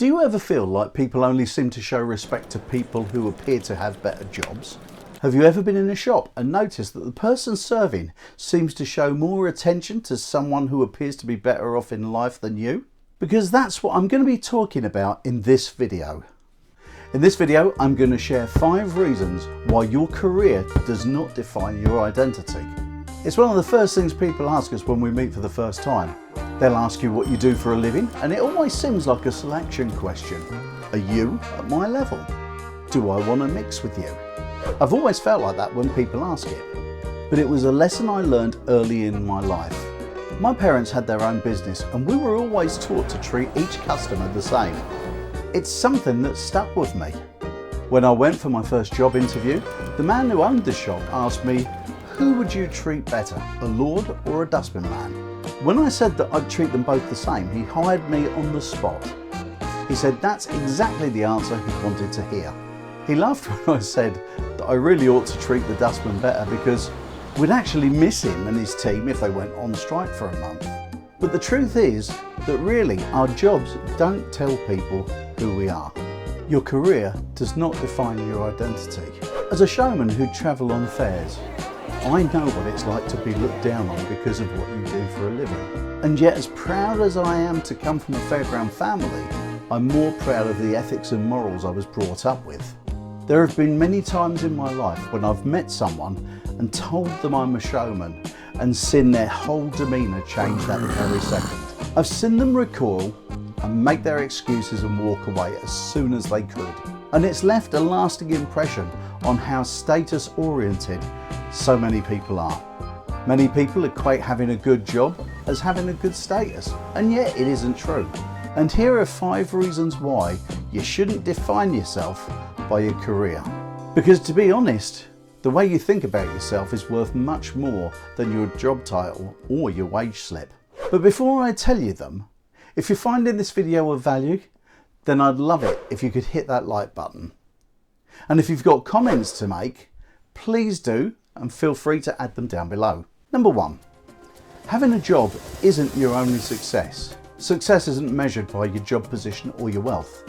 Do you ever feel like people only seem to show respect to people who appear to have better jobs? Have you ever been in a shop and noticed that the person serving seems to show more attention to someone who appears to be better off in life than you? Because that's what I'm going to be talking about in this video. In this video, I'm going to share 5 reasons why your career does not define your identity. It's one of the first things people ask us when we meet for the first time. They'll ask you what you do for a living, and it always seems like a selection question. Are you at my level? Do I want to mix with you? I've always felt like that when people ask it. But it was a lesson I learned early in my life. My parents had their own business, and we were always taught to treat each customer the same. It's something that stuck with me. When I went for my first job interview, the man who owned the shop asked me, who would you treat better, a lord or a dustbin man? When I said that I'd treat them both the same, he hired me on the spot. He said that's exactly the answer he wanted to hear. He laughed when I said that I really ought to treat the dustman better because we'd actually miss him and his team if they went on strike for a month. But the truth is that really our jobs don't tell people who we are. Your career does not define your identity. As a showman who'd travel on fairs, I know what it's like to be looked down on because of what you do for a living. And yet, as proud as I am to come from a fairground family, I'm more proud of the ethics and morals I was brought up with. There have been many times in my life when I've met someone and told them I'm a showman and seen their whole demeanour change that very second. I've seen them recoil and make their excuses and walk away as soon as they could. And it's left a lasting impression on how status oriented so many people are. Many people equate having a good job as having a good status, and yet it isn't true. And here are 5 reasons why you shouldn't define yourself by your career. Because to be honest, the way you think about yourself is worth much more than your job title or your wage slip. But before I tell you them, if you're finding this video of value, then I'd love it if you could hit that like button. And if you've got comments to make, please do, and feel free to add them down below. Number 1, having a job isn't your only success. Success isn't measured by your job position or your wealth.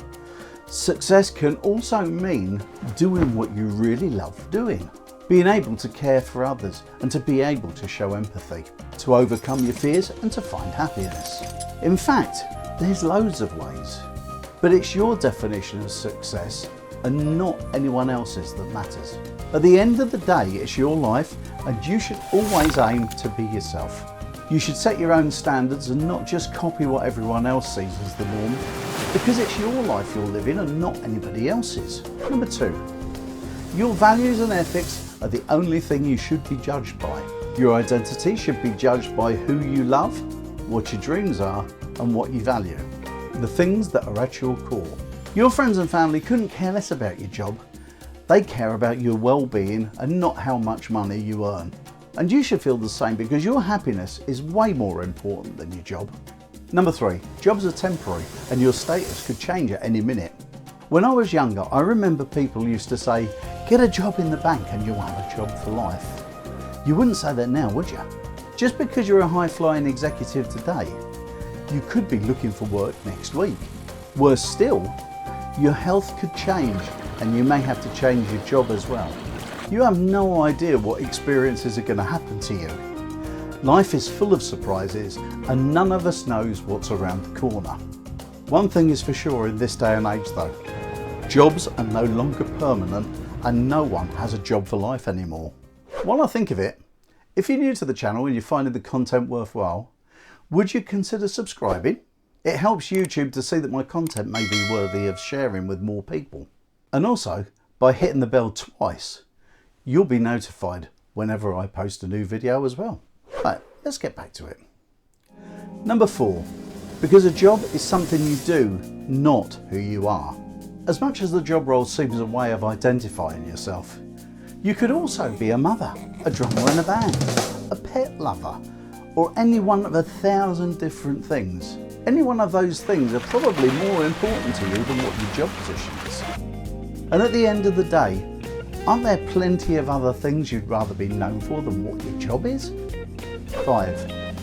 Success can also mean doing what you really love doing, being able to care for others and to be able to show empathy, to overcome your fears and to find happiness. In fact, there's loads of ways, but it's your definition of success and not anyone else's that matters. At the end of the day, it's your life and you should always aim to be yourself. You should set your own standards and not just copy what everyone else sees as the norm, because it's your life you're living and not anybody else's. Number 2, your values and ethics are the only thing you should be judged by. Your identity should be judged by who you love, what your dreams are, and what you value. The things that are at your core. Your friends and family couldn't care less about your job. They care about your well-being and not how much money you earn. And you should feel the same because your happiness is way more important than your job. Number 3, jobs are temporary and your status could change at any minute. When I was younger, I remember people used to say, get a job in the bank and you'll have a job for life. You wouldn't say that now, would you? Just because you're a high-flying executive today, you could be looking for work next week. Worse still, your health could change and you may have to change your job as well. You have no idea what experiences are going to happen to you. Life is full of surprises and none of us knows what's around the corner. One thing is for sure in this day and age though, jobs are no longer permanent and no one has a job for life anymore. While I think of it, if you're new to the channel and you're finding the content worthwhile, would you consider subscribing? It helps YouTube to see that my content may be worthy of sharing with more people. And also, by hitting the bell twice, you'll be notified whenever I post a new video as well. Right, let's get back to it. Number 4, because a job is something you do, not who you are. As much as the job role seems a way of identifying yourself, you could also be a mother, a drummer in a band, a pet lover, or any one of 1,000 different things. Any one of those things are probably more important to you than what your job position is. And at the end of the day, aren't there plenty of other things you'd rather be known for than what your job is? 5,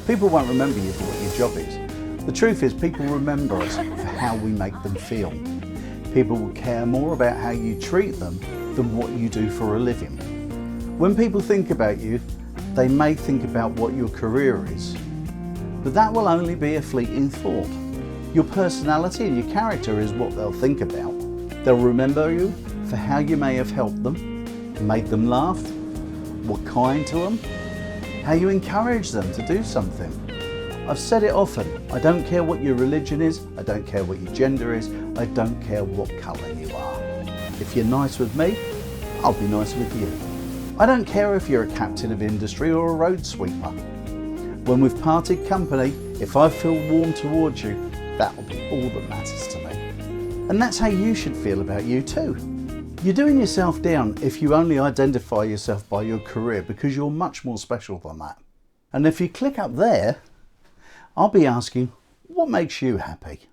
people won't remember you for what your job is, The truth is, people remember us for how we make them feel. People will care more about how you treat them than what you do for a living. When people think about you, they may think about what your career is, but that will only be a fleeting thought. Your personality and your character is what they'll think about. They'll remember you for how you may have helped them, made them laugh, were kind to them, how you encourage them to do something. I've said it often, I don't care what your religion is, I don't care what your gender is, I don't care what colour you are. If you're nice with me, I'll be nice with you. I don't care if you're a captain of industry or a road sweeper. When we've parted company, if I feel warm towards you, that will be all that matters to me. And that's how you should feel about you too. You're doing yourself down if you only identify yourself by your career, because you're much more special than that. And if you click up there, I'll be asking, what makes you happy?